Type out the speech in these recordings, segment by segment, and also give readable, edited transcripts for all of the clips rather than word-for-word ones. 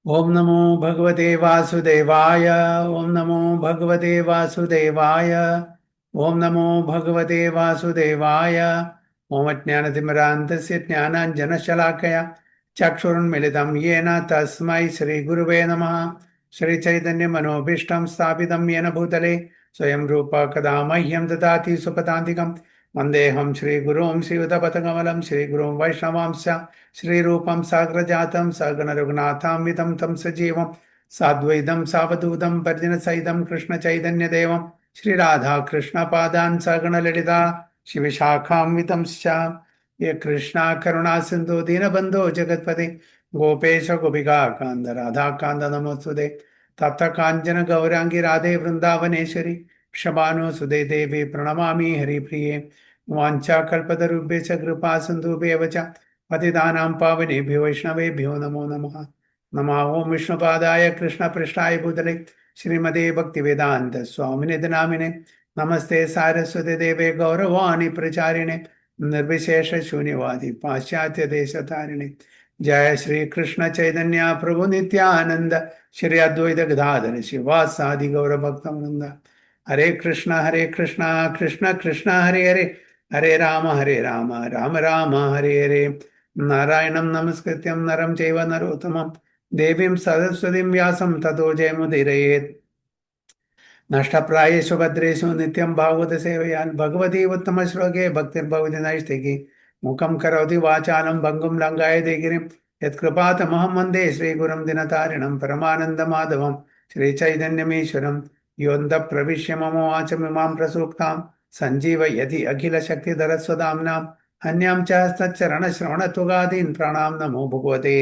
Om Namo Bhagavate Vasudevaya. Om Namo Bhagavate Vasudevaya. Om Namo Bhagavate Vasudevaya. Om Ajnanatimirandasya Jnananjanashalakaya Chakshurunmilitam Yena Tasmai Shri Guruve Namaha. Shri Chaitanya Manobhishtam Sthapitam Yena Bhutale Swayam Rupa Kadamahyam Dadati Supatantikam Vandeham Shri Gurum Shri Udapatagalam Shri Gurum Vaishnavamsya श्रीरूपं साग्रजातं सगणरघुनाथान्वितं तं सजीवं साद्वैतं सावधूतं परिजनसहितं कृष्णचैतन्यदेवं श्रीराधाकृष्णपादान् सगणललिता शिवशाखान्वितं ये कृष्णा करुणा सिन्धु दीनबन्धो जगत्पते गोपेश गोपिका कान्द राधाकान्द नमोस्तुते तप्त काञ्चन गौराङ्गी राधे वृन्दावनेश्वरी क्षमानुसुदे देवी प्रणमामि हरिप्रिये वाञ्छाकल्पतरुभ्यश्च कृपा सिन्धुभ्येव च पतितानां पावनेभ्यो वैष्णवेभ्यो नमो नमः नमः ओं विष्णुपादाय कृष्णपृष्ठाय भूतले श्रीमते भक्तिवेदान्त स्वामिने नामिने नमस्ते सारस्वती देवे गौरवाणी प्रचारिणे निर्विशेष शून्यवादी पाश्चात्य देशतारिणे जय श्री कृष्ण चैतन्य प्रभु नित्यानंद श्री अद्वैत गदाधर शिवासादि गौर भक्तवृंद हरे कृष्ण कृष्ण कृष्ण हरे हरे हरे राम राम राम हरे हरे नारायणं नमस्कृत्यं नरं चैव नरोत्तमं देवीं सरस्वतीं व्यासं ततो जयमुदीरयेत् नष्टप्रायेषु भद्रेषु नित्यं भागवत सेवया भगवती उत्तमश्लोके भक्तिर्भवति नैष्ठिकी मुखं करोति वाचालं भङ्गुं लङ्घयते गिरिं यत्कृपातमहं वन्दे श्रीगुरुं दिनतारिणं परमानन्दमाधवं श्रीचैतन्यमीश्वरं योऽन्तः प्रविश्य मम वाचमिमां प्रसूक्तां सञ्जीवयति अखिलशक्तिधरस्वधाम्नां अन्यां च हस्तचरणश्रवणत्वगादीन् प्राणां नमो भगवते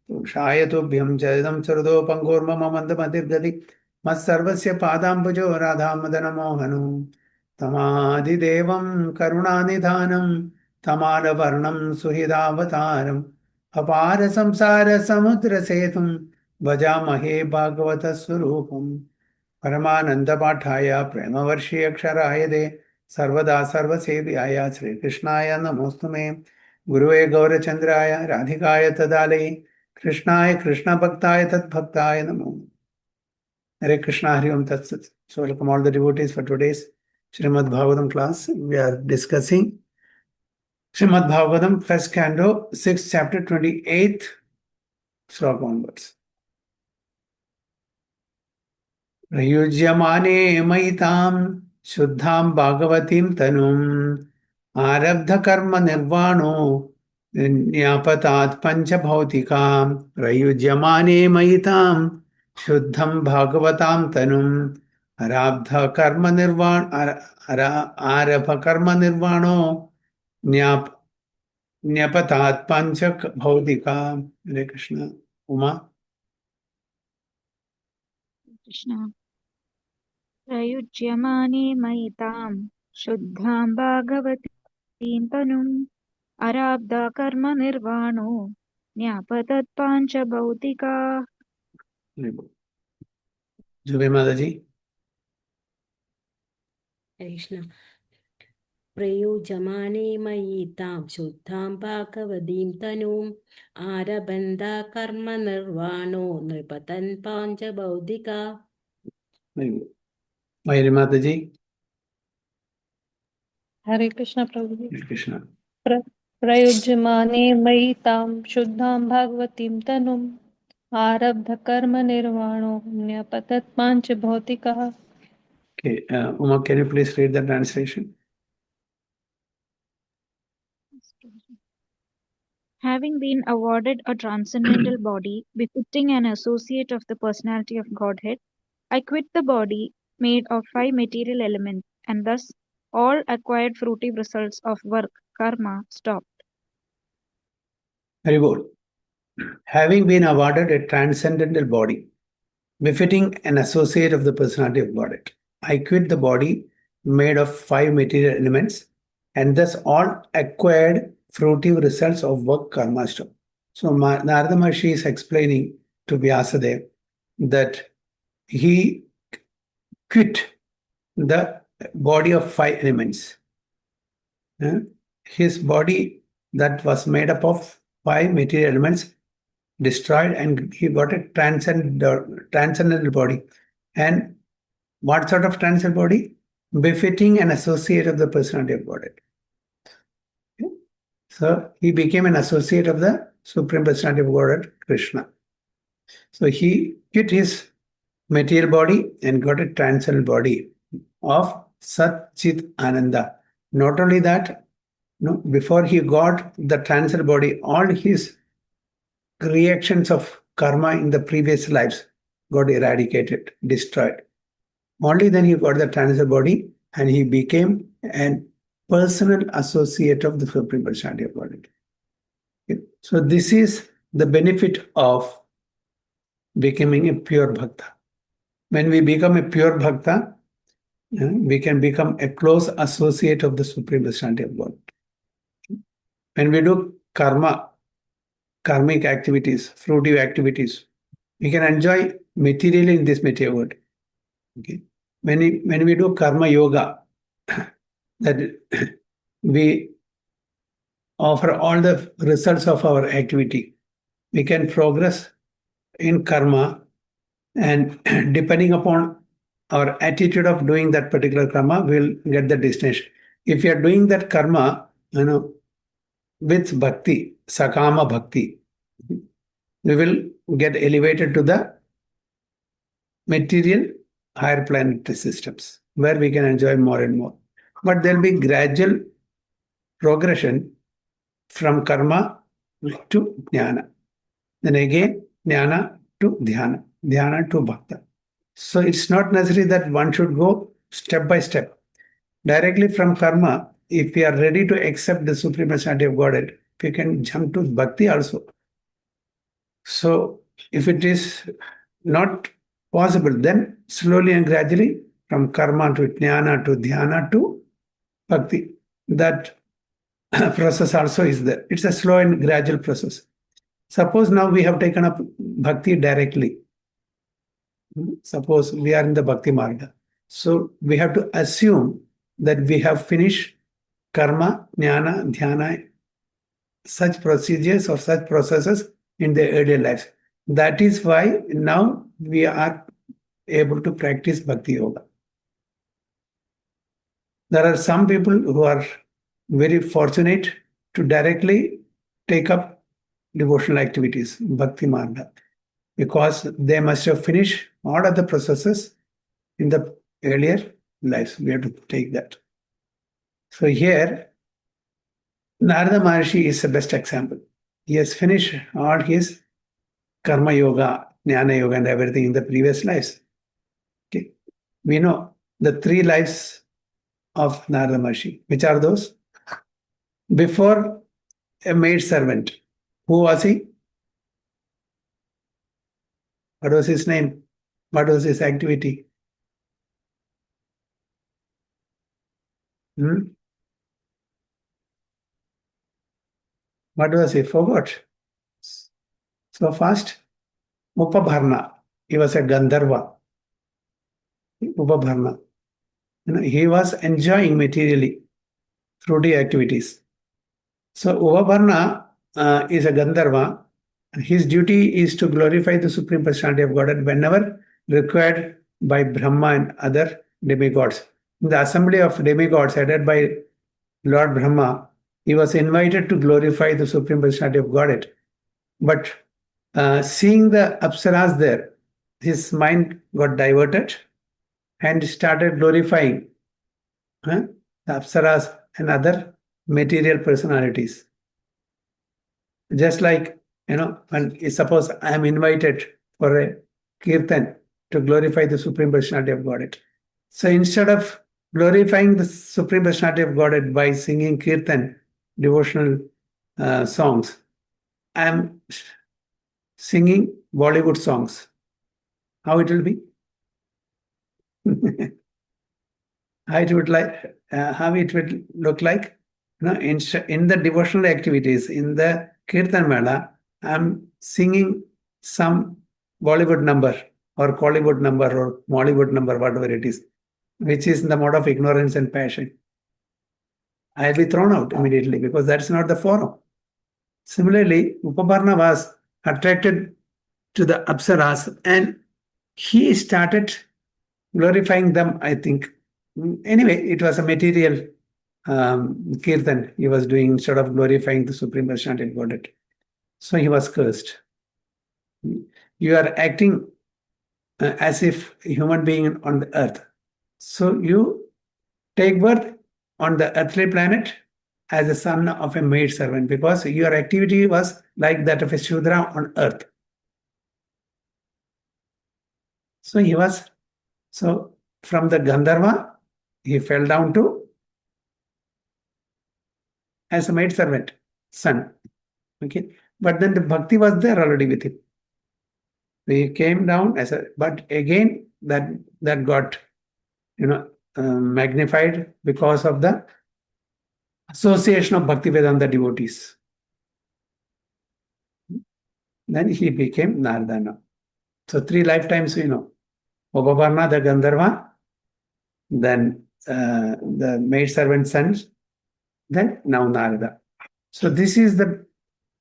पुरुषाय तुभ्यं च इदं सुहृदो पङ्गोर्मम मन्दमतिर्गति मत्सर्वस्य पादाम्बुजो राधामदनमोहनो तमादिदेवं करुणानिधानं तमालवर्णं सुहृदावतारम् अपार संसारसमुद्रसेतुं भजामहे भागवतस्वरूपम् परमानन्दपाठाय प्रेमवर्षीयक्षराय दे सर्वदा सर्वसेव्याय श्रीकृष्णाय नमोऽस्तु मे गुरुवे गौरचन्द्राय राधिकाय तदालये कृष्णाय कृष्णभक्ताय तद्भक्ताय नमो Hare Krishna, Hari Om Tat Sat. So welcome all the devotees for today's Srimad Bhagavatam class. We are discussing Srimad Bhagavatam, first canto, 6th chapter, 28th sloka onwards. Prayujyamane maitam shuddham bhagavatim tanum arabdha karma nirvano nyapatat pancha bhautikam prayujyamane maitam शुद्धम भागवताम तनुम आरब्ध कर्म निर्वाण आरभ कर्म निर्वाणो nap न्यपतात् पंचक भौतिका हरे कृष्ण उमा कृष्ण प्रयुज्यमाने मयितां शुद्धां भागवतीं तनुम् अराब्धा कर्म निर्वाणो न्यापतत्पाञ्च भौतिका। जुबे माता जी कृष्ण प्रयुज्यमाने मयि तां शुद्धां भागवतीं तनुम् आरबन्धा कर्म निर्वाणो नृपतन् पाञ्चभौतिका। मयूरी माता जी हरे कृष्ण प्रभु जी। हरे कृष्ण प्रयुज्यमाने मयि तां शुद्धां भगवतीं तनुम् आरब्ध कर्म निर्वाणो न्यपतत् पांच भौतिकः। Okay, Uma, can you please read the translation? Having been awarded a transcendental body befitting an associate of the personality of Godhead, I quit the body made of 5 material elements, and thus all acquired fruitive results of work, karma, stopped. Very good. Having been awarded a transcendental body befitting an associate of the personality of Godhead, I quit the body made of 5 material elements, and thus all acquired fruitive results of work karma stop. So Narada Maharshi is explaining to Vyasadeva that he quit the body of 5 elements. His body that was made up of 5 material elements, destroyed, and he got a transcendental body. And what sort of transcendental body? Befitting an associate of the personality of Godhead. Okay? So he became an associate of the Supreme Personality of Godhead, Krishna. So he quit his material body and got a transcendental body of Sat Chit Ananda. Not only that, before he got the transcendental body, all his reactions of karma in the previous lives got eradicated, destroyed. Only then he got the transcendental body and he became a personal associate of the Supreme Personality of Godhead. Okay. So this is the benefit of becoming a pure bhakta. When we become a pure bhakta, we can become a close associate of the Supreme Personality of God. When we do karmic activities, fruitive activities, we can enjoy materially in this material world. Okay. When we do karma yoga, that we offer all the results of our activity, we can progress in karma, and depending upon our attitude of doing that particular karma, we'll get the destination. If you are doing that karma, with bhakti, sakama bhakti, we will get elevated to the material higher planetary systems where we can enjoy more and more. But there'll be gradual progression from karma to jnana. Then again, jnana to dhyana, dhyana to bhakta. So it's not necessary that one should go step by step. Directly from karma, if we are ready to accept the Supreme Personality of Godhead, we can jump to bhakti also. So if it is not possible, then slowly and gradually from karma to jnana to dhyana to bhakti, that process also is there. It's a slow and gradual process. Suppose now we have taken up bhakti directly. Suppose we are in the bhakti marga. So we have to assume that we have finished karma, jnana, dhyana, such procedures or such processes in the earlier lives. That is why now we are able to practice bhakti yoga. There are some people who are very fortunate to directly take up devotional activities, bhakti marga, because they must have finished all of the processes in the earlier lives. We have to take that. So here, Narada Maharshi is the best example. He has finished all his karma yoga, jnana yoga, and everything in the previous lives. Okay. We know the 3 lives of Narada Maharshi. Which are those? Before a maid servant. Who was he? What was his name? What was his activity? What was he? Forgot. So fast. Upabharna. He was a Gandharva. Upabharna. He was enjoying materially fruity activities. So Upabharna is a Gandharva. His duty is to glorify the Supreme Personality of Godhead whenever required by Brahma and other demigods. In the assembly of demigods headed by Lord Brahma, he was invited to glorify the Supreme Personality of Godhead. But seeing the Apsaras there, his mind got diverted and started glorifying the Apsaras and other material personalities. Just like, when suppose I am invited for a kirtan to glorify the Supreme Personality of Godhead. So instead of glorifying the Supreme Personality of Godhead by singing kirtan, devotional songs, I am singing Bollywood songs. How it will be? How it would look like? In the devotional activities, in the kirtan mela, I'm singing some Bollywood number or Kollywood number or Mollywood number, whatever it is, which is in the mode of ignorance and passion. I'll be thrown out immediately because that's not the forum. Similarly, Upabharna was attracted to the Apsaras, and he started glorifying them, I think. Anyway, it was a material kirtan he was doing instead of glorifying the Supreme Personality of Godhead. So he was cursed. You are acting as if a human being on the earth. So you take birth on the earthly planet as a son of a maid servant, because your activity was like that of a Shudra on earth. So he was, so from the Gandharva, he fell down to as a maid servant, son. Okay. But then the bhakti was there already with him. He came down as a, but again that got, magnified because of the association of Bhaktivedanta devotees. Then he became Nardana. So 3 lifetimes we know. Upaparna, the Gandharva, then the maidservant sons, then now Narada. So this is the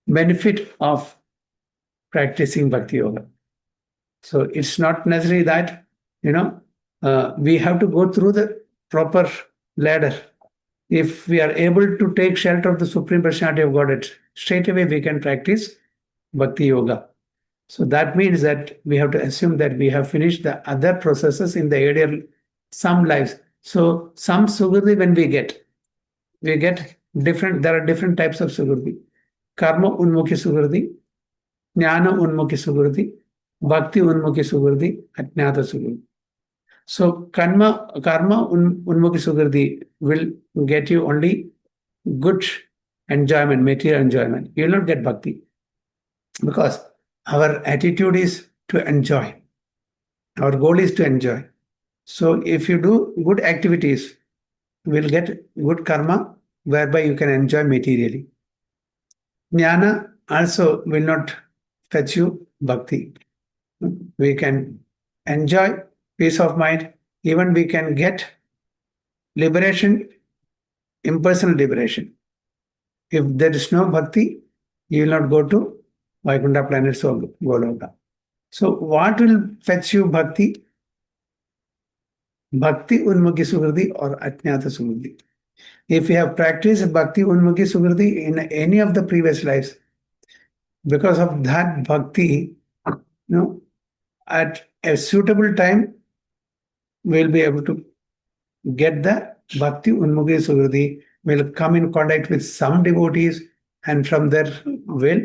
benefit of practicing Bhakti Yoga. So it's not necessary that, we have to go through the proper ladder. If we are able to take shelter of the Supreme Personality of Godhead, straight away we can practice Bhakti Yoga. So that means that we have to assume that we have finished the other processes in the earlier some lives. So some Sugurdi when we get different, there are different types of Sugurdi. Karma Unmukhi Sugurdi, Jnana Unmukhi Sugurdi, Bhakti Unmukhi Sugurdi, Ajnata Sugurdi. So karma Unmukhi Sugurdi will get you only good enjoyment, material enjoyment. You will not get Bhakti. Because our attitude is to enjoy. Our goal is to enjoy. So if you do good activities, you will get good karma, whereby you can enjoy materially. Jnana also will not fetch you bhakti. We can enjoy peace of mind. Even we can get liberation, impersonal liberation. If there is no bhakti, you will not go to Vaikuntha planets or Goloka. So what will fetch you bhakti? Bhakti Unmukhi Sugurdi or Ajnata Sugurdi. If you have practiced Bhakti Unmukhi Sugurdi in any of the previous lives, because of that bhakti, at a suitable time, we will be able to get the Bhakti Unmukhi Sugurdi, will come in contact with some devotees, and from there will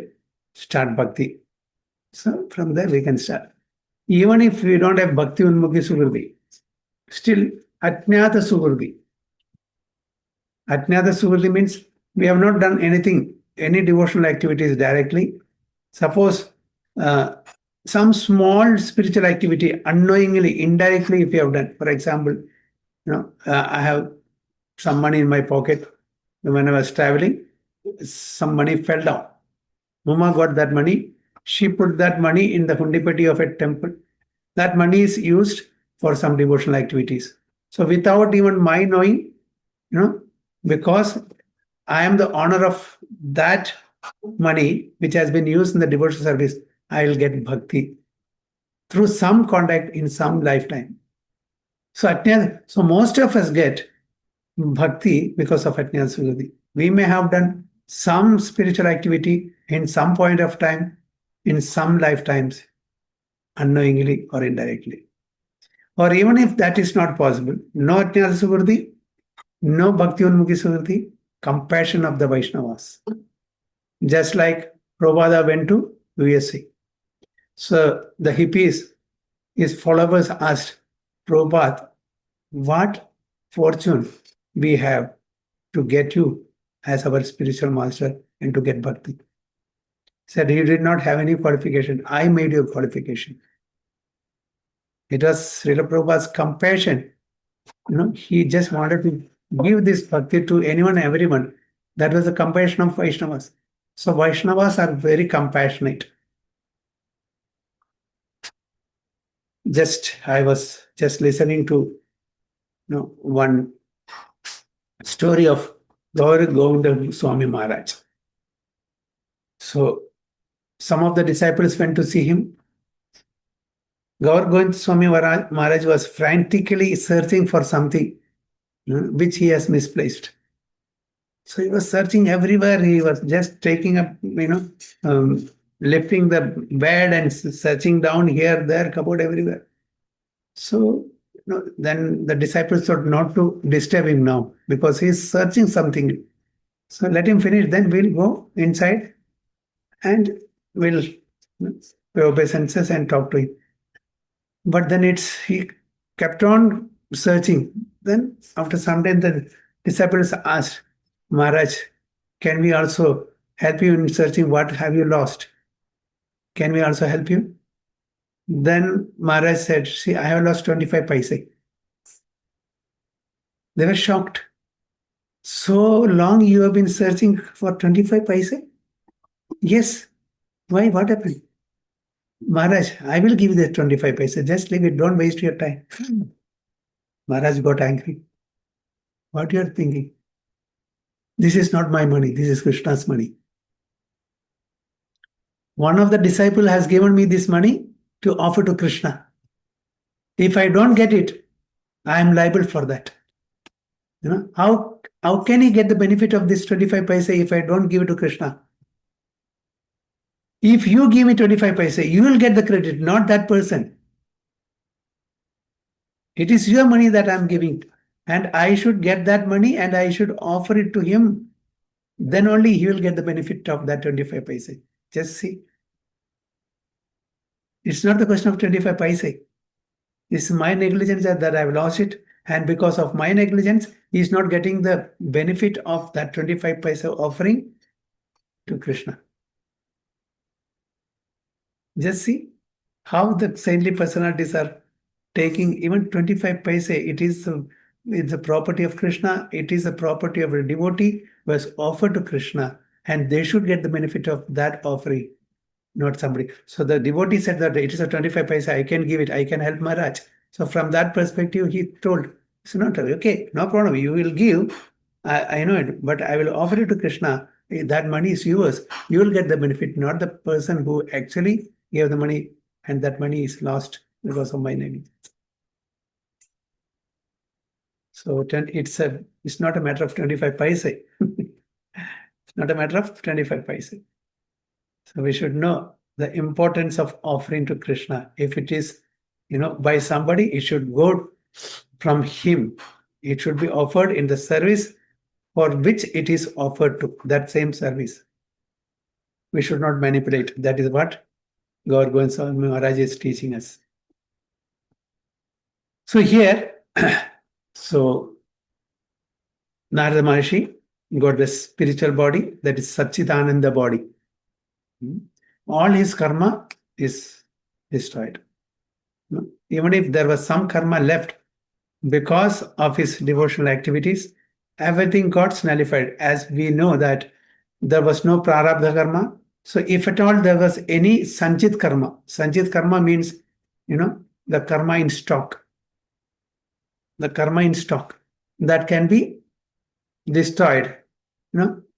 start bhakti. So from there we can start. Even if we don't have Bhakti Unmukhi Sugurdi, still Ajnata Sugurdi. Ajnata Sugurdi means we have not done anything, any devotional activities directly. Suppose some small spiritual activity, unknowingly, indirectly, if you have done. For example, I have some money in my pocket. When I was traveling, some money fell down. Mama got that money. She put that money in the hundipati of a temple. That money is used for some devotional activities. So without even my knowing, because I am the owner of that money which has been used in the devotional service, I will get bhakti through some contact in some lifetime. So most of us get bhakti because of Ajnana Sugurdi. We may have done some spiritual activity in some point of time, in some lifetimes, unknowingly or indirectly. Or even if that is not possible, no Ajnana Sugurdi, no Bhakti Unmukhi Sugurdi, compassion of the Vaishnavas. Just like Prabhupada went to USA. So the hippies, his followers asked Prabhupada, what fortune we have to get you as our spiritual master and to get bhakti. He said, you did not have any qualification. I made your qualification. It was Srila Prabhupada's compassion. He just wanted to give this bhakti to anyone, everyone. That was the compassion of Vaishnavas. So Vaishnavas are very compassionate. I was just listening to one story of Gaur Govinda Swami Maharaj. So some of the disciples went to see him. Gaur Govind Swami Maharaj was frantically searching for something which he has misplaced. So he was searching everywhere. He was just taking up, lifting the bed and searching down here, there, cupboard, everywhere. So then the disciples thought not to disturb him now because he is searching something. So let him finish. Then we'll go inside and we'll pay obeisances and talk to him. But then he kept on searching. Then after some time, the disciples asked, Maharaj, can we also help you in searching? What have you lost? Can we also help you? Then Maharaj said, see, I have lost 25 paise. They were shocked. So long you have been searching for 25 paise? Yes. Why? What happened? Maharaj, I will give you the 25 paise. Just leave it. Don't waste your time. Maharaj got angry. What you are thinking? This is not my money. This is Krishna's money. One of the disciples has given me this money to offer to Krishna. If I don't get it, I am liable for that. How can he get the benefit of this 25 paise if I don't give it to Krishna? If you give me 25 paise, you will get the credit, not that person. It is your money that I am giving. And I should get that money and I should offer it to him. Then only he will get the benefit of that 25 paise. Just see. It's not the question of 25 paise. It's my negligence that I've lost it. And because of my negligence, he is not getting the benefit of that 25 paise offering to Krishna. Just see how the saintly personalities are taking even 25 paise. It's a property of Krishna. It is a property of a devotee who has offered to Krishna. And they should get the benefit of that offering, not somebody. So the devotee said that it is a 25 paise. I can give it. I can help Maharaj. So from that perspective, he told, it's not okay, no problem. You will give. I know it, but I will offer it to Krishna. That money is yours. You will get the benefit, not the person who actually gave the money and that money is lost because of my negligence. So it's not a matter of 25 paise. It's not a matter of 25 paise. So we should know the importance of offering to Krishna. If it is, by somebody, it should go from him. It should be offered in the service for which it is offered to, that same service. We should not manipulate. That is what Gaur Govind Swami Maharaj is teaching us. So here, Narada Maharshi got the spiritual body, that is Satchidananda body. All his karma is destroyed. Even if there was some karma left because of his devotional activities, everything got nullified. As we know that there was no prarabdha karma. So if at all there was any sanchit karma means, the karma in stock. The karma in stock that can be destroyed,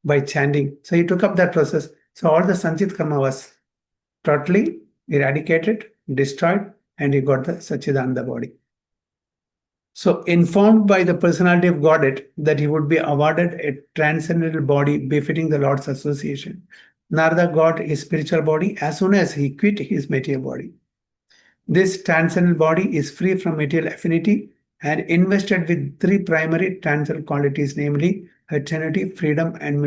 by chanting. So he took up that process. So all the sanchit karma was totally eradicated, destroyed, and he got the Satchidananda body. So informed by the personality of Godhead that he would be awarded a transcendental body befitting the Lord's association, Narada got his spiritual body as soon as he quit his material body. This transcendental body is free from material affinity and invested with three primary transcendental qualities, namely eternity, freedom and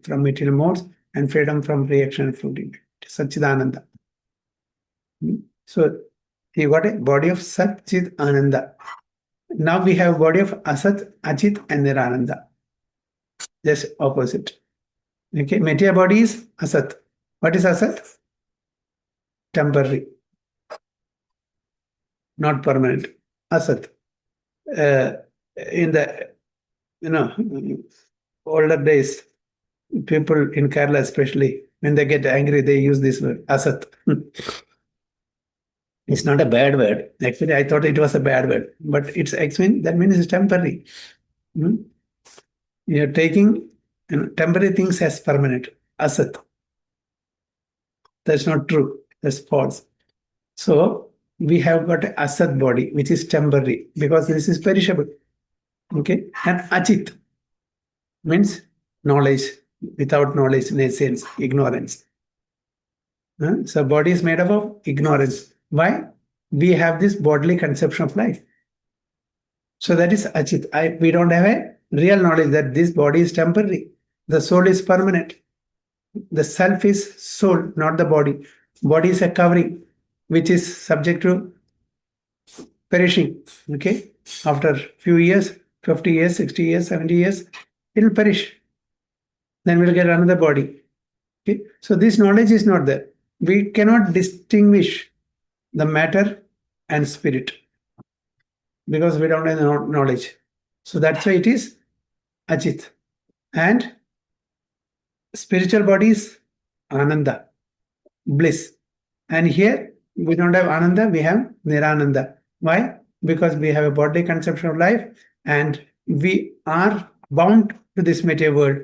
from material modes, and freedom from reaction and fruiting. Satchidananda. So he got a body of Satchit Ananda. Now we have body of Asat, Achit and Nirananda. Just opposite. Okay, material body is Asat. What is Asat? Temporary. Not permanent. Asat. In the older days, people in Kerala especially, when they get angry, they use this word, Asat. It's not a bad word. Actually, I thought it was a bad word, but that means it's temporary. You're taking temporary things as permanent. Asat. That's not true. That's false. So we have got a asat body, which is temporary, because this is perishable. Okay, and achit means knowledge. Without knowledge, in a sense, ignorance. So body is made up of ignorance. Why? We have this bodily conception of life. So that is achit. We don't have a real knowledge that this body is temporary. The soul is permanent. The self is soul, not the body. Body is a covering, which is subject to perishing. Okay, after few years, 50 years, 60 years, 70 years, it will perish. Then we'll get another body. Okay, so this knowledge is not there. We cannot distinguish the matter and spirit because we don't have the knowledge. So that's why it is achit. And spiritual body is ananda, bliss. And here we don't have ananda, we have nirananda. Why? Because we have a bodily conception of life and we are bound to this material world,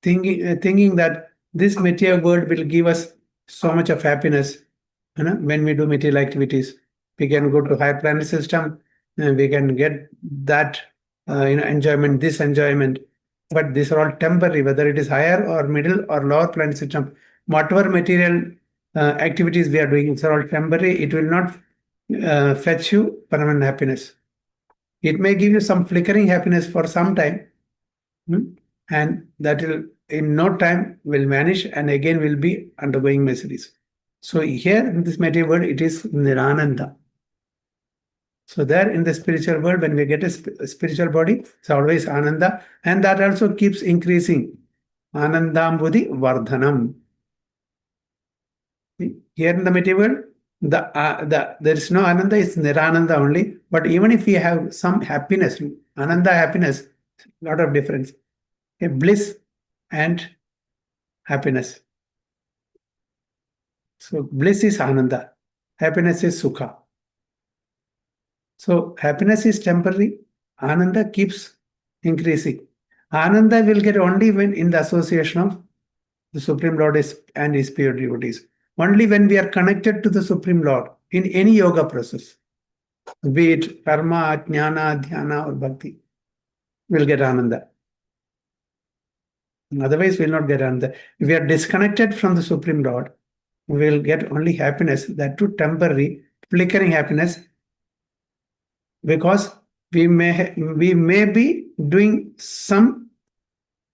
thinking that this material world will give us so much of happiness. When we do material activities, we can go to higher planet system and we can get that enjoyment, this enjoyment. But these are all temporary, whether it is higher or middle or lower planet system. Whatever material activities we are doing, it's all temporary. It will not fetch you permanent happiness. It may give you some flickering happiness for some time, and that will in no time will vanish and again will be undergoing miseries. So here in this material world, it is nirananda. So there in the spiritual world, when we get a spiritual body, it's always ananda, and that also keeps increasing. Anandambudhi vardhanam. Here in the material world, there is no ananda, it's nirananda only. But even if we have some happiness, ananda happiness, lot of difference. Okay, bliss and happiness. So bliss is ananda, happiness is sukha. So happiness is temporary, ananda keeps increasing. Ananda will get only when in the association of the Supreme Lord and his pure devotees. Only when we are connected to the Supreme Lord in any yoga process, be it karma, jnana, dhyana, or bhakti, we'll get ananda. Otherwise, we'll not get ananda. If we are disconnected from the Supreme Lord, we will get only happiness, that too temporary, flickering happiness, because we may be doing some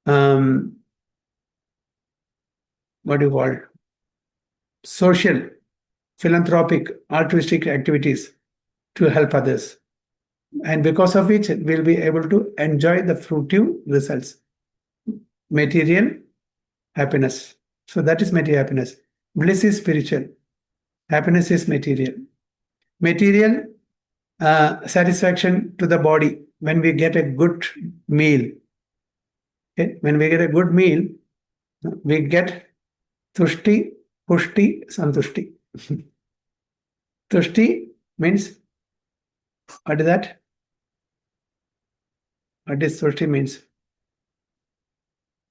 what do you call it? Social, philanthropic, altruistic activities to help others, and because of which we'll be able to enjoy the fruitive results, material happiness. So that is material happiness. Bliss is spiritual, happiness is material. Material satisfaction to the body when we get a good meal. Okay? When we get a good meal, we get tushti, pushti, santushti. Tushti means, what is that? What is tushti means?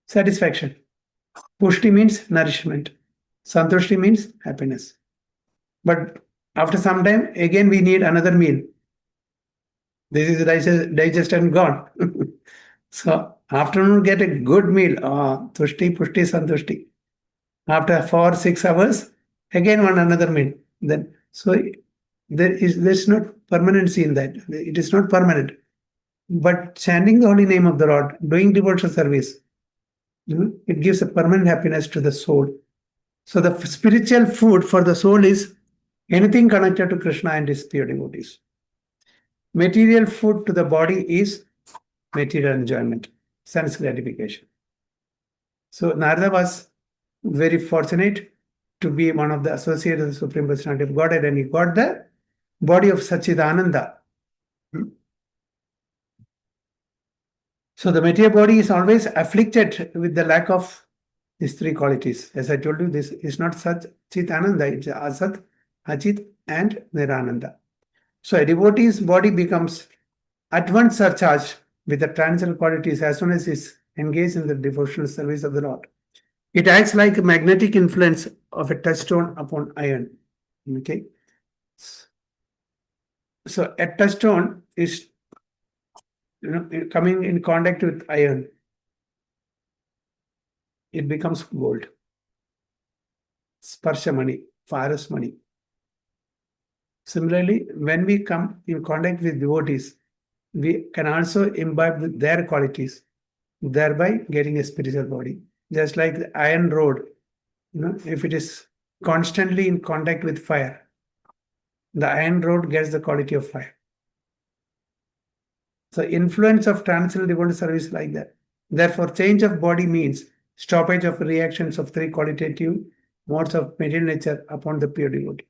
Satisfaction. Pushti means nourishment. Santushti means happiness. But after some time, again we need another meal. This is digested and gone. So afternoon get a good meal. Tushti, pushti, santushti. After 4-6 hours, again one another meal. Then so there's not permanency in that. It is not permanent. But chanting the holy name of the Lord, doing devotional service, it gives a permanent happiness to the soul. So the spiritual food for the soul is anything connected to Krishna and his pure devotees. Material food to the body is material enjoyment, sense gratification. So Narada was very fortunate to be one of the associates of the Supreme Personality of Godhead, and he got the body of Satchidananda. So the material body is always afflicted with the lack of these three qualities. As I told you, this is not Sat Chit Ananda, it's Asat, Achit, and Nirananda. So a devotee's body becomes at once surcharged with the transcendental qualities as soon as he is engaged in the devotional service of the Lord. It acts like a magnetic influence of a touchstone upon iron. Okay. So a touchstone is coming in contact with iron, it becomes gold. Sparshamani, Farasmani. Similarly, when we come in contact with devotees, we can also imbibe with their qualities, thereby getting a spiritual body. Just like the iron rod, if it is constantly in contact with fire, the iron rod gets the quality of fire. So influence of transcendental devotee service is like that. Therefore, change of body means stoppage of reactions of three qualitative modes of material nature upon the pure devotee.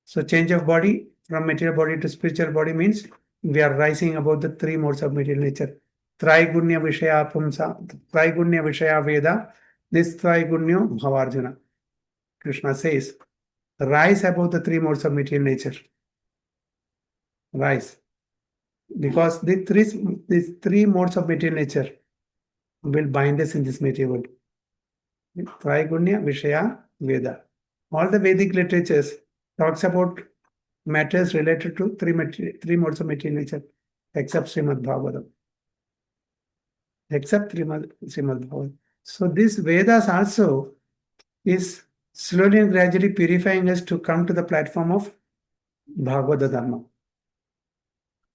So change of body from material body to spiritual body means we are rising above the three modes of material nature. Traigunya Vishaya Pumsa, Traigunya Vishaya Veda, this Traigunya Bhavarjuna. Krishna says, rise above the three modes of material nature. Rise. Because these three modes of material nature will bind us in this material world. Traigunya Vishaya Veda. All the Vedic literatures talks about matters related to three modes of material nature, except Srimad Bhagavatam. Except Srimad Bhagavatam. So this Vedas also is slowly and gradually purifying us to come to the platform of Bhagavata Dharma.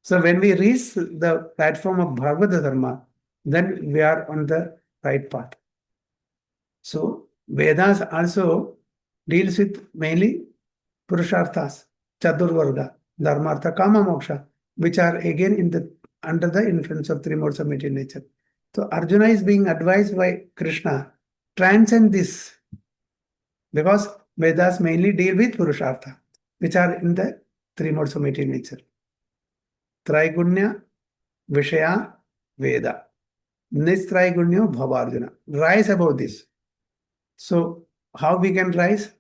So when we reach the platform of Bhagavata Dharma, then we are on the right path. So Vedas also deals with mainly Purusharthas, Chaturvarga, Dharmartha, Kama, Moksha, which are again under the influence of three modes of material nature. So Arjuna is being advised by Krishna, transcend this, because Vedas mainly deal with Purushartha, which are in the three modes of material nature. Traigunya, Vishaya, Veda. Nistraigunya, Bhavarjuna. Rise above this. So how we can rise?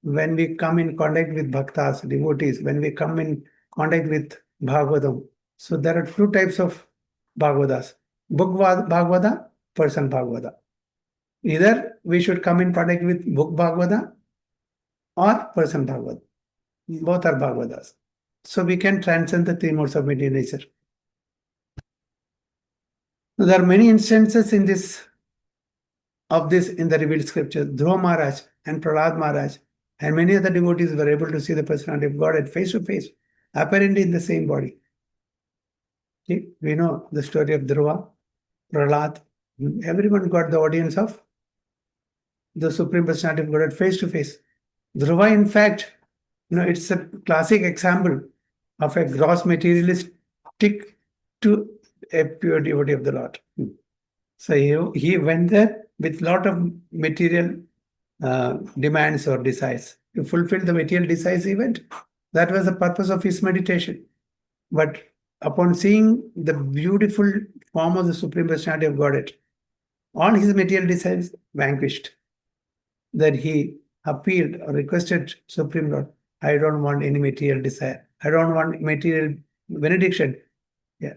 When we come in contact with bhaktas, devotees, when we come in contact with Bhagavatam. So there are two types of Bhagavatas. Book Bhagavata, person Bhagavata. Either we should come in contact with book Bhagavata or person Bhagavata. Both are Bhagavatas. So we can transcend the three modes of material nature. There are many instances of this in the revealed scriptures. Dhruva Maharaj and Prahlad Maharaj and many other devotees were able to see the personality of God at face to face, apparently in the same body. See, we know the story of Dhruva, Prahlad. Everyone got the audience of the Supreme Personality of God at face to face. Dhruva, in fact, it's a classic example of a gross materialist stick to a pure devotee of the Lord. So he went there with lot of material demands or desires. To fulfill the material desires event, that was the purpose of his meditation. But upon seeing the beautiful form of the Supreme Personality of Godhead, all his material desires vanquished. Then he appealed or requested Supreme Lord, I don't want any material desire. I don't want material benediction.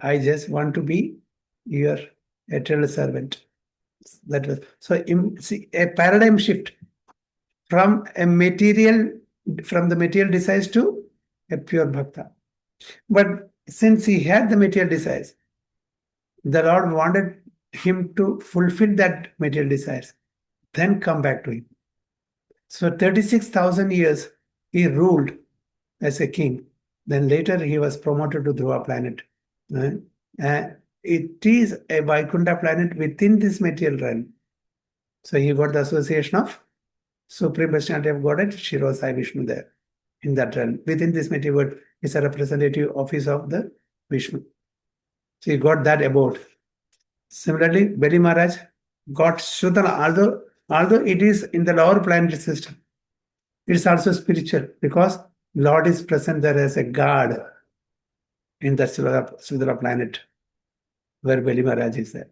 I just want to be your eternal servant. That was so. A paradigm shift from the material desires to a pure bhakta. But since he had the material desires, the Lord wanted him to fulfill that material desires, then come back to him. So 36,000 years he ruled as a king. Then later he was promoted to Dhruva planet. It is a Vaikuntha planet within this material realm. So he got the association of Supreme Personality of Godhead, Shiro Sai Vishnu there, in that realm. Within this material world is a representative office of the Vishnu. So he got that abode. Similarly, Bali Maharaj got Shrutana, although it is in the lower planetary system, it's also spiritual because Lord is present there as a guard in that Sudra planet where Bali Maharaj is there.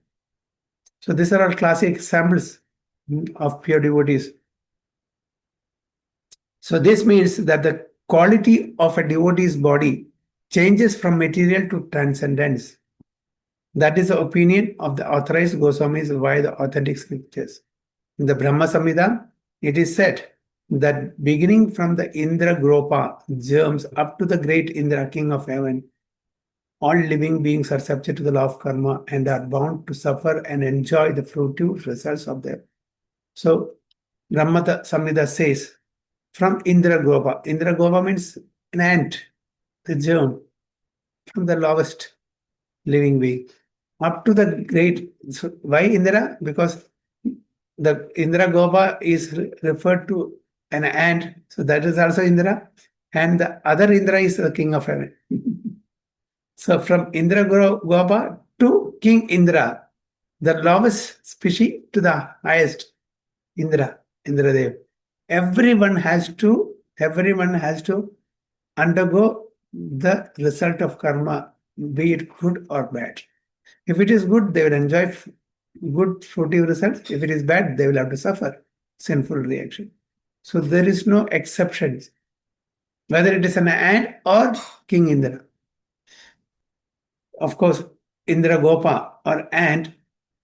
So these are all classic examples of pure devotees. So this means that the quality of a devotee's body changes from material to transcendence. That is the opinion of the authorized Goswamis by the authentic scriptures. In the Brahma Samhita, it is said that beginning from the Indra Gropa germs up to the great Indra, king of heaven, all living beings are subject to the law of karma and are bound to suffer and enjoy the fruitive results of them. So, Brahma Samhita says, from Indra Gopa means an ant, the germ, from the lowest living being, up to the great. So why Indra? Because the Indra Gopa is referred to an ant, so that is also Indra, and the other Indra is the king of heaven. So from Indra Gopa to King Indra, the lowest species to the highest Indradev. Everyone has to undergo the result of karma, be it good or bad. If it is good, they will enjoy good fruitive results. If it is bad, they will have to suffer sinful reaction. So there is no exceptions, whether it is an ant or King Indra. Of course, Indra Gopa or ant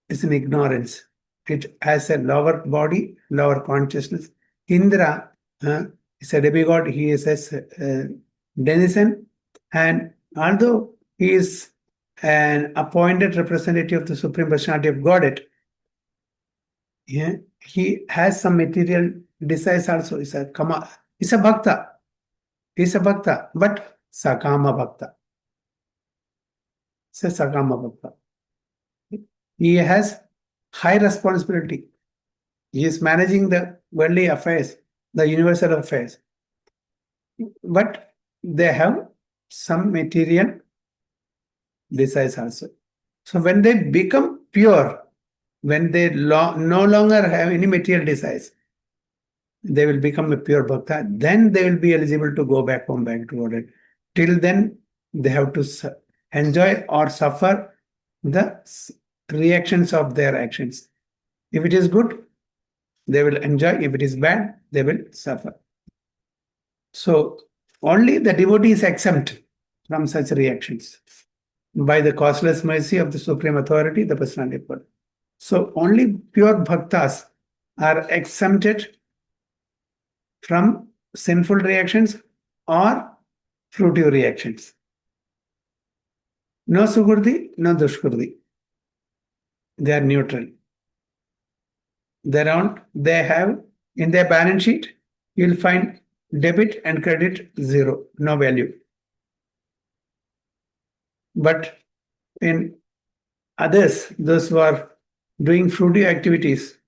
is an ignorance. It has a lower body, lower consciousness. Indra is a demigod. He is a denizen, and although he is an appointed representative of the Supreme Personality of Godhead, he has some material desires also. He's a bhakta. He's a bhakta, but sakama bhakta. It's a sakama bhakta. He has high responsibility. He is managing the worldly affairs, the universal affairs. But they have some material desires also. So when they become pure, when they no longer have any material desires, they will become a pure bhakta. Then they will be eligible to go back home, back to Godhead. Till then, they have to enjoy or suffer the reactions of their actions. If it is good, they will enjoy. If it is bad, they will suffer. So only the devotee is exempt from such reactions by the causeless mercy of the Supreme Authority, the Personality of God. So only pure bhaktas are exempted from sinful reactions or fruitive reactions. No sukurdi, no dushkurdi. They are neutral. They have in their balance sheet, you'll find debit and credit zero, no value. But in others, those who are doing fruitive activities,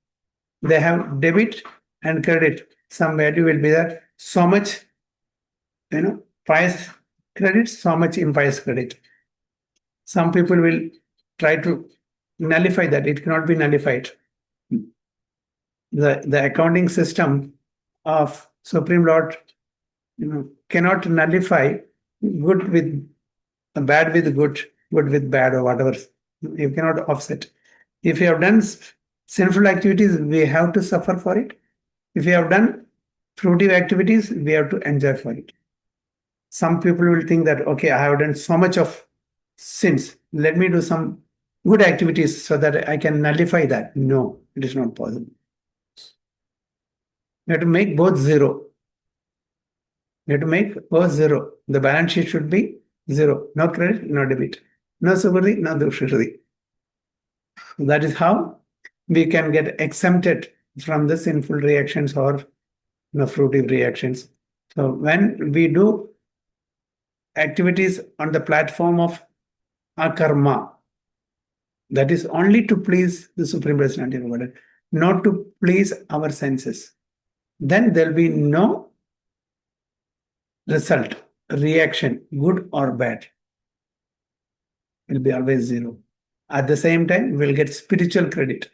they have debit and credit. Some value will be there. So much, pious credit, so much impious credit. Some people will try to nullify that. It cannot be nullified. The accounting system of Supreme Lord cannot nullify good with bad with good with bad, or whatever. You cannot offset. If you have done sinful activities, we have to suffer for it. If you have done fruitive activities, we have to enjoy for it. Some people will think that, okay, I have done so much of sins. Let me do some good activities so that I can nullify that. No, it is not possible. You have to make both zero. You have to make both zero. The balance sheet should be zero. No credit, no debit. No sukurdi, no dushkurdi. That is how we can get exempted from the sinful reactions or fruitive reactions. So when we do activities on the platform of akarma, that is only to please the Supreme Personality of Godhead, not to please our senses, then there will be no result, reaction, good or bad. It will be always zero. At the same time, we will get spiritual credit.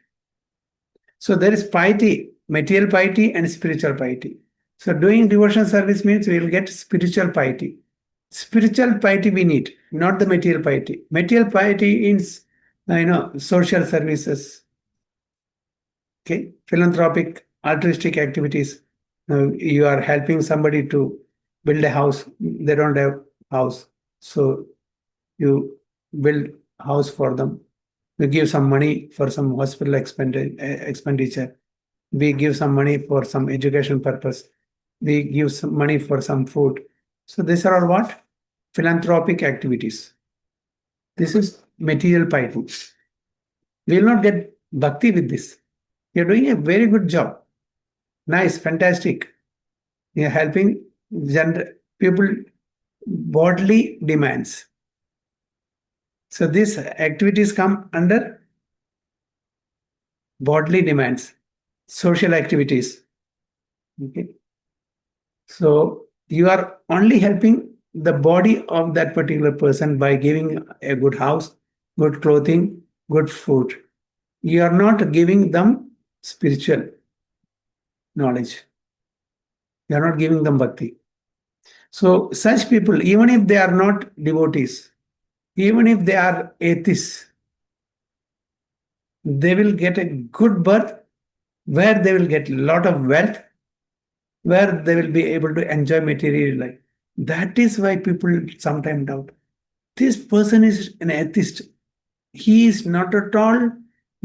So there is piety, material piety and spiritual piety. So doing devotional service means we will get spiritual piety. Spiritual piety we need, not the material piety. Material piety is, social services, okay, philanthropic, altruistic activities. You are helping somebody to build a house. They don't have house, so you build house for them. You give some money for some hospital expenditure. We give some money for some education purpose. We give some money for some food. So these are all what? Philanthropic activities. This is material piety. We will not get bhakti with this. You're doing a very good job. Nice, fantastic. You're helping people bodily demands. So these activities come under bodily demands, social activities. Okay. So you are only helping the body of that particular person by giving a good house, good clothing, good food. You are not giving them spiritual knowledge. You are not giving them bhakti. So such people, even if they are not devotees, even if they are atheists, they will get a good birth where they will get a lot of wealth, where they will be able to enjoy material life. That is why people sometimes doubt. This person is an atheist. He is not at all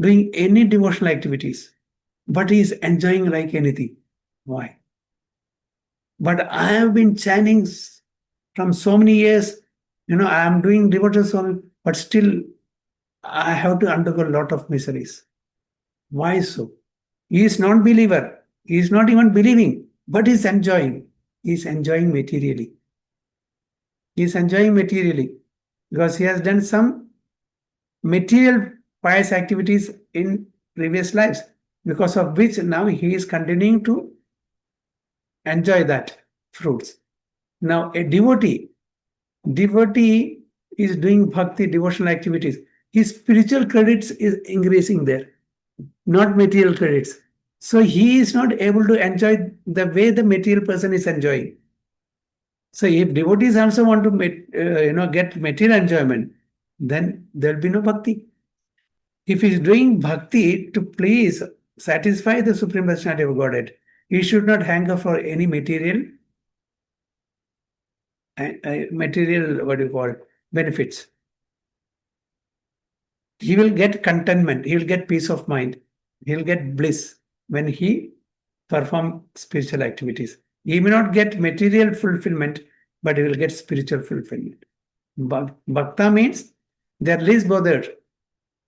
doing any devotional activities, but he is enjoying like anything. Why? But I have been chanting from so many years. I am doing devotional song, but still I have to undergo a lot of miseries. Why so? He is non-believer. He is not even believing, but he is enjoying. He is enjoying materially. He is enjoying materially because he has done some material pious activities in previous lives, because of which now he is continuing to enjoy that fruits. Now, a devotee is doing bhakti devotional activities. His spiritual credits is increasing there, not material credits. So he is not able to enjoy the way the material person is enjoying. So if devotees also want to get material enjoyment, then there will be no bhakti. If he is doing bhakti to please satisfy the Supreme Personality of Godhead, he should not hanker for any material, what do you call it, benefits. He will get contentment, he will get peace of mind, he will get bliss when he perform spiritual activities. He may not get material fulfillment, but he will get spiritual fulfillment. Bhakta means they are least bothered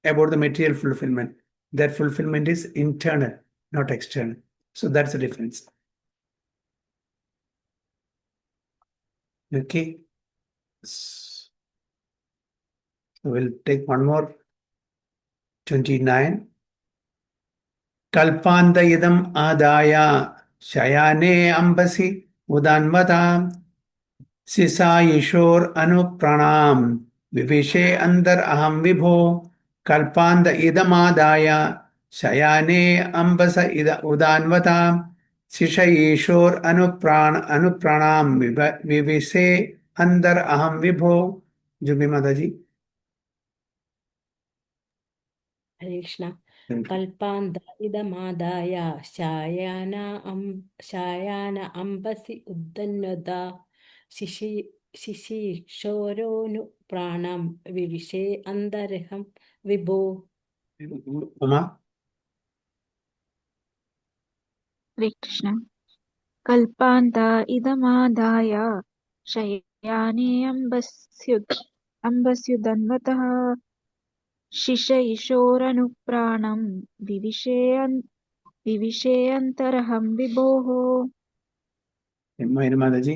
about the material fulfillment. That fulfillment is internal, not external. So that's the difference. Okay. So we'll take one more. 29. Kalpanda idam adaya shayane ambasi udanvatam सिसायिशोर अनुप्राणाम विविशे अंदर अहम विभो कल्पांत इदमादाय शयाने अंबस इद उदान्वता शिशयीशोर अनुप्राणाम विविशे अंदर अहम विभो. जुबी माता जी. हरे कृष्ण. कल्पान्त इदमादाय शायान अम्बसि उद्दन्वता शिशिशोरोनुप्राणं विविशे अन्तरहं विभो. उमा. हरे कृष्ण. कल्पान्त इदमादाय शयाने अम्बस्युदन्वतः शिशयिशोरनुप्राणं विविशेऽन्तरहं विभोः. माता जी.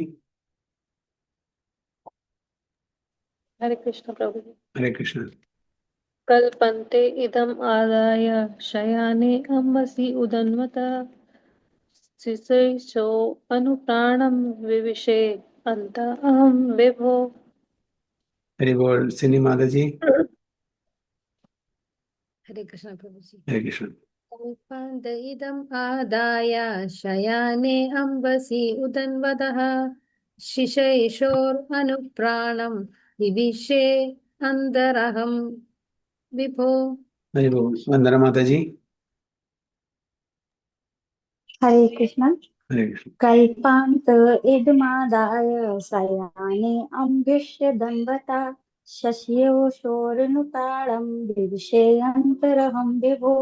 हरे कृष्ण प्रभु जी. हरे कृष्ण. कल्पन्ते इदम् आदाय शयाने अम्बसि उदन्वता शिशैशो अनुप्राणं विविशे अन्त अहं विभो. हरि बोल. सिनी माता जी. हरे कृष्ण प्रभु जी. हरे कृष्ण. कल्पान्त इदम् आदाय शयाने अम्बसि उदन्वतः शिशैशोरनुप्राणं विविशे अन्तरहं विभो. हरि बोल. वंदना माता जी. हरे कृष्ण. हरे कृष्ण. कल्पान्त इदमादाय शयाने अम्बिष्य दन्वता शशियोषोरनुतालं विविशेऽन्तरहं विभो.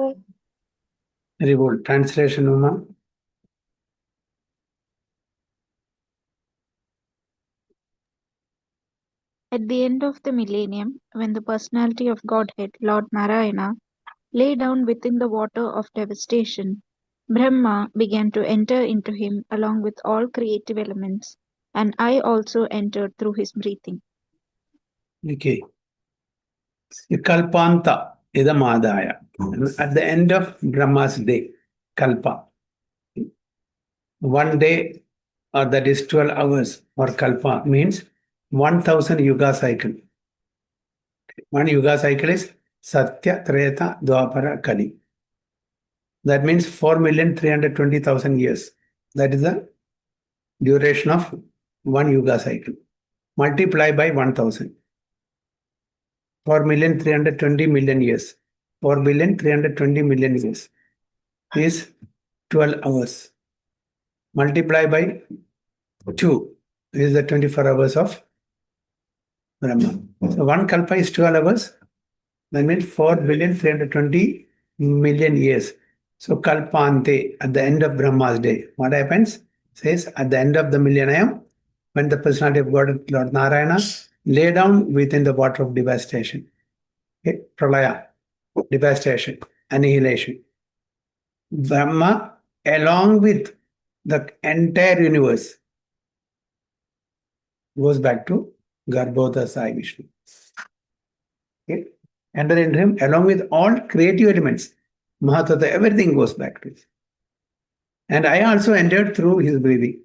Very good. Translation, Uma. At the end of the millennium, when the personality of Godhead, Lord Narayana, lay down within the water of devastation, Brahma began to enter into him along with all creative elements, and I also entered through his breathing. Okay. Kalpanta idamadaya. At the end of Brahma's day, Kalpa. One day, or that is 12 hours, or Kalpa means 1000 yuga cycle. One yuga cycle is Satya, Treta, Dwapara, Kali. That means 4,320,000 years. That is the duration of one yuga cycle. Multiply by 1000. 4,320,000,000 years. 4,320,000,000 years is 12 hours. Multiply by 2 is the 24 hours of Brahma. So one kalpa is 12 hours. That means 4,320,000,000 years. So kalpante, at the end of Brahma's day, what happens? Says at the end of the millennium, when the personality of God, Lord Narayana, lay down within the water of devastation. Okay? Pralaya, devastation, annihilation. Brahma, along with the entire universe, goes back to Garbhoda Sai Vishnu. Okay? Enter into him along with all creative elements. Mahatata, everything goes back to it. And I also entered through his breathing.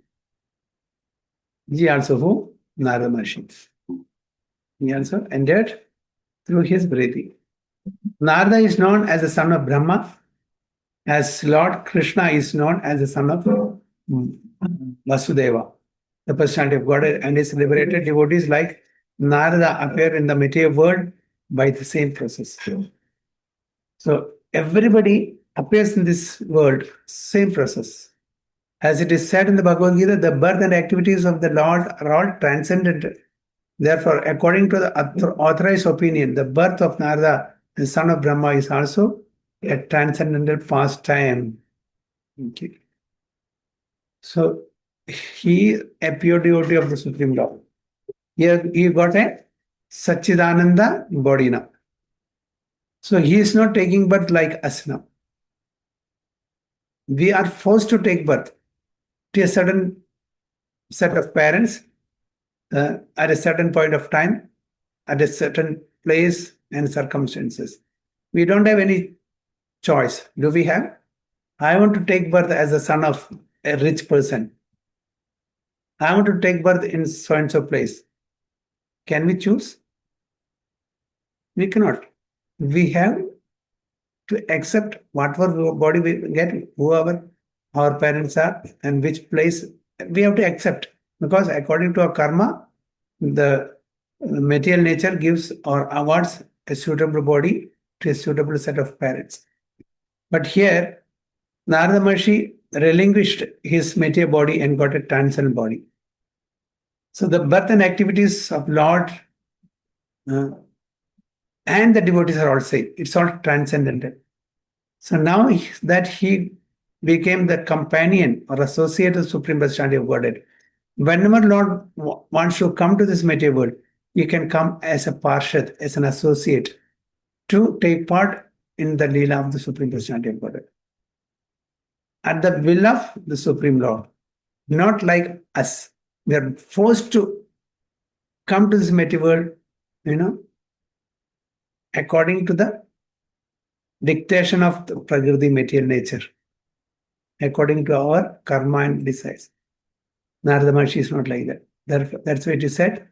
He also who? Narada Maharshi. He also entered through his breathing. Narada is known as the son of Brahma, as Lord Krishna is known as the son of Vasudeva, the personality of God, and his liberated devotees like Narada appear in the material world by the same process. So everybody appears in this world, same process. As it is said in the Bhagavad Gita, the birth and activities of the Lord are all transcendent. Therefore, according to the authorized opinion, the birth of Narada, the son of Brahma, is also a transcendental pastime. Okay. So he a pure devotee of the Supreme Lord. Here he got a Satchidananda body now. So he is not taking birth like us now. We are forced to take birth to a certain set of parents at a certain point of time, at a certain place and circumstances. We don't have any choice. Do we have? I want to take birth as the son of a rich person. I want to take birth in so and so place. Can we choose? We cannot. We have to accept whatever body we get, whoever our parents are, and which place we have to accept. Because according to our karma, the material nature gives or awards a suitable body to a suitable set of parents. But here, Narada Maharshi relinquished his material body and got a transcendental body. So the birth and activities of Lord and the devotees are all same. It's all transcendental. So now that he became the companion or associate of Supreme Personality of Godhead, whenever Lord wants to come to this material world, he can come as a parshad, as an associate, to take part in the Leela of the Supreme Personality of Godhead. At the will of the Supreme Lord, not like us. We are forced to come to this material world, according to the dictation of the Prakriti material nature, according to our karma and desires. Narada Maharshi is not like that. Therefore, that's why it is said.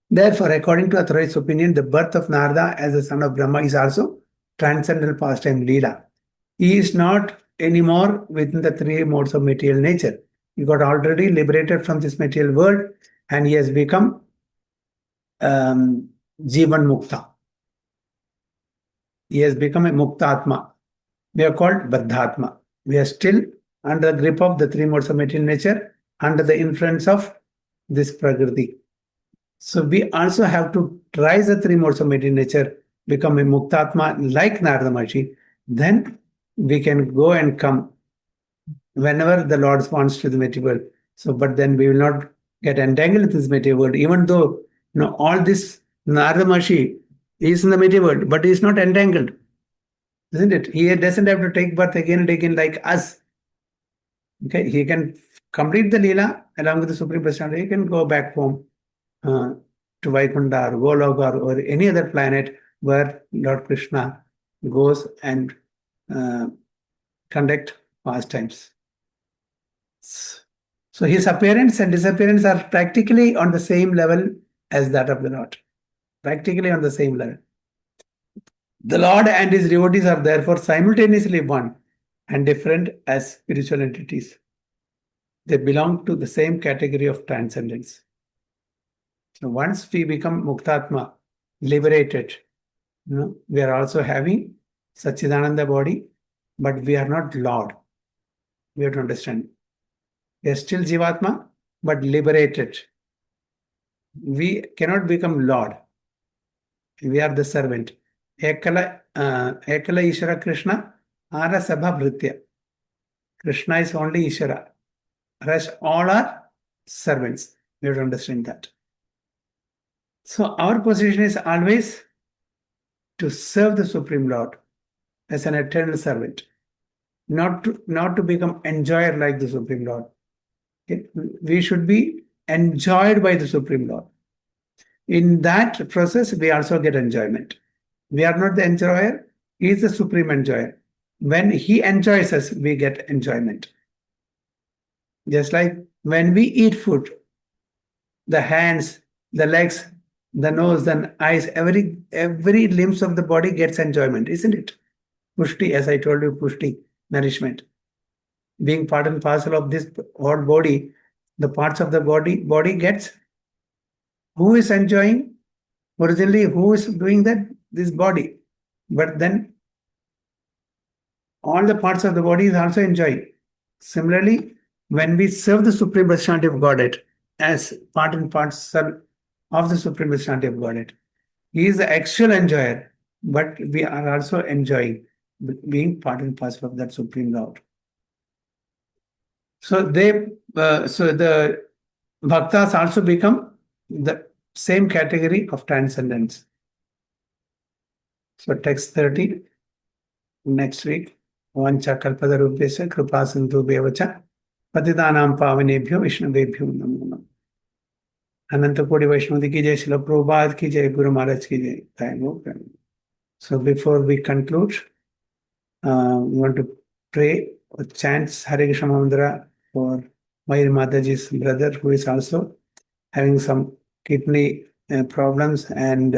Therefore, according to authorized opinion, the birth of Narada as the son of Brahma is also transcendental pastime Leela. He is not anymore within the three modes of material nature. He got already liberated from this material world and he has become Jivan Mukta. He has become a Muktatma. We are called Baddhatma. We are still under the grip of the three modes of material nature, under the influence of this Prakriti. So we also have to rise the three modes of material nature, become a Muktatma like Narada Maharshi. Then we can go and come whenever the Lord wants to the material world. So, but then we will not get entangled with this material world, even though all this Narada Maharshi is in the material world, but he is not entangled, isn't it? He doesn't have to take birth again and again like us. Okay, he can complete the Leela along with the Supreme Personality. He can go back home to Vaikunta or Goloka or any other planet where Lord Krishna goes and conduct pastimes. So his appearance and disappearance are practically on the same level as that of the Lord. Practically on the same level. The Lord and his devotees are therefore simultaneously one and different as spiritual entities. They belong to the same category of transcendence. So once we become Muktatma, liberated, we are also having Satchidananda body, but we are not Lord. We have to understand. We are still Jivatma, but liberated. We cannot become Lord. We are the servant. Ekala Ishvara Krishna, Ara Sabha Bhritya. Krishna is only Ishvara. Rest all are servants. We have to understand that. So our position is always to serve the Supreme Lord as an eternal servant, not to become enjoyer like the Supreme Lord. Okay? We should be enjoyed by the Supreme Lord. In that process, we also get enjoyment. We are not the enjoyer, he is the supreme enjoyer. When he enjoys us, we get enjoyment. Just like when we eat food, the hands, the legs, the nose, the eyes, every limbs of the body gets enjoyment, isn't it? Pushti, as I told you, pushti, nourishment. Being part and parcel of this whole body, the parts of the body gets. Who is enjoying? Originally, who is doing that? This body. But then all the parts of the body is also enjoying. Similarly, when we serve the Supreme Personality of Godhead as part and parcel of the Supreme Personality of Godhead, he is the actual enjoyer, but we are also enjoying being part and parcel of that Supreme Lord. So the bhaktas also become the same category of transcendence. So text 30, next week. Vancha kalpadarubhyasya kripa sindhu bevacha patitanam pavanebhyo vishnavebhyo namo namo. Ananta Kodi Vaishnavadi ki jai, Srila Prabhupada ki jai, Guru Maharaj ki jai. Thank you. So before we conclude, we want to pray or chant Hare Krishna Mantra for Mayur Mataji's brother, who is also having some kidney problems, and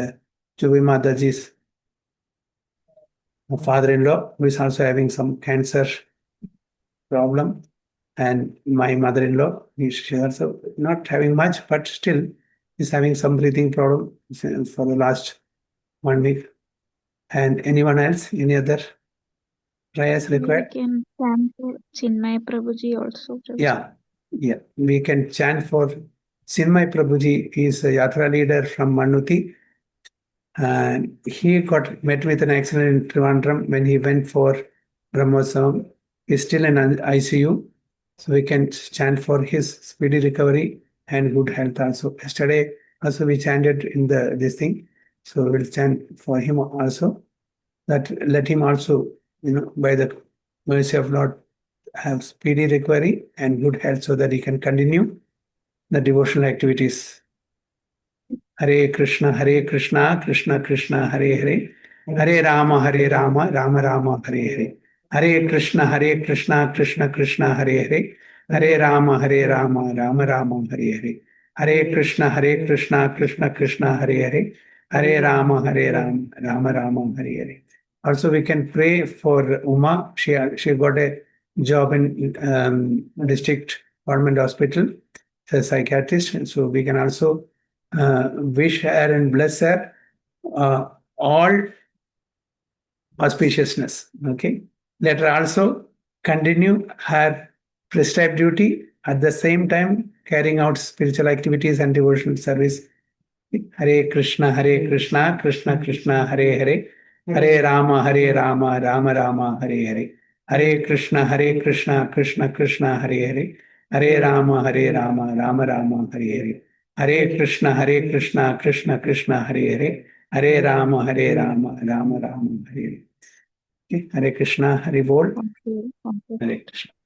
Jubi Mataji's father-in-law, who is also having some cancer problem, and my mother-in-law, she also not having much, but still is having some breathing problem for the last 1 week. And anyone else, any other prayers required? We can chant for Chinmay Prabhuji also. Yeah. We can chant for Chinmay Prabhuji. He is a Yatra leader from Manuti. And he got met with an accident in Trivandrum when he went for Brahmotsavam. He's still in ICU. So we can chant for his speedy recovery and good health also. Yesterday also we chanted in this thing. So we'll chant for him also. That let him also, by the mercy of Lord, have speedy recovery and good health so that he can continue the devotional activities. Hare Krishna, Krishna Krishna, Hare Hare, Hare Rama, Rama Rama, Hare Hare. Hare Krishna, Krishna Krishna, Hare Hare, Hare Rama, Rama Rama, Hare Hare. Hare Krishna, Krishna Krishna, Hare Hare, Hare Rama, Rama Rama, Hare Hare. Also, we can pray for Uma. She got a job in district government hospital as a psychiatrist. So we can also wish her and bless her all auspiciousness. Okay. Let her also continue her prescribed duty, at the same time carrying out spiritual activities and devotional service. Hare Krishna, Krishna Krishna, Hare Hare, Hare Rama, Rama Rama, Hare Hare. हरे कृष्ण कृष्ण कृष्ण हरे हरे, हरे राम राम राम हरे हरे, हरे कृष्ण कृष्ण कृष्ण हरे हरे, हरे राम राम राम राम हरे हरे। हरे कृष्णा, हरि बोल। Thank you. Thank you. Hare Krishna.